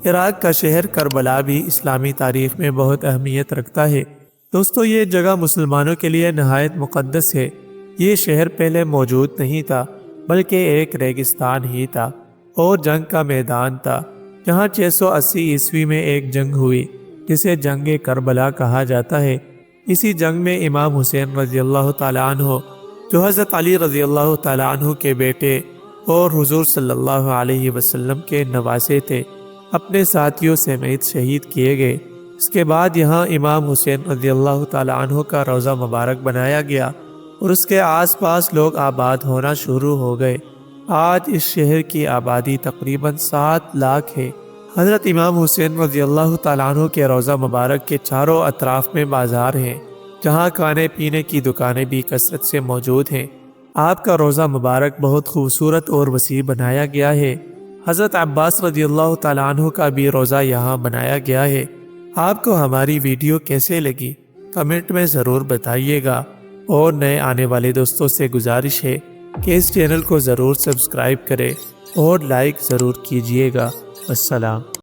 عراق کا شہر کربلا بھی اسلامی تاریخ میں بہت اہمیت رکھتا ہے۔ دوستو، یہ جگہ مسلمانوں کے لیے نہایت مقدس ہے۔ یہ شہر پہلے موجود نہیں تھا، بلکہ ایک ریگستان ہی تھا اور جنگ کا میدان تھا، جہاں 680 عیسوی میں ایک جنگ ہوئی جسے جنگ کربلا کہا جاتا ہے۔ اسی جنگ میں امام حسین رضی اللہ تعالیٰ عنہ، جو حضرت علی رضی اللہ تعالیٰ عنہ کے بیٹے اور حضور صلی اللہ علیہ وسلم کے نواسے تھے، اپنے ساتھیوں سمیت شہید کیے گئے۔ اس کے بعد یہاں امام حسین رضی اللہ تعالیٰ عنہ کا روضہ مبارک بنایا گیا اور اس کے آس پاس لوگ آباد ہونا شروع ہو گئے۔ آج اس شہر کی آبادی تقریباً 7 لاکھ ہے۔ حضرت امام حسین رضی اللہ تعالیٰ عنہ کے روضہ مبارک کے چاروں اطراف میں بازار ہیں، جہاں کھانے پینے کی دکانیں بھی کثرت سے موجود ہیں۔ آپ کا روضہ مبارک بہت خوبصورت اور وسیع بنایا گیا ہے۔ حضرت عباس رضی اللہ تعالیٰ عنہ کا بھی روضہ یہاں بنایا گیا ہے۔ آپ کو ہماری ویڈیو کیسے لگی؟ کمنٹ میں ضرور بتائیے گا، اور نئے آنے والے دوستوں سے گزارش ہے کہ اس چینل کو ضرور سبسکرائب کریں اور لائک ضرور کیجیے گا۔ السلام۔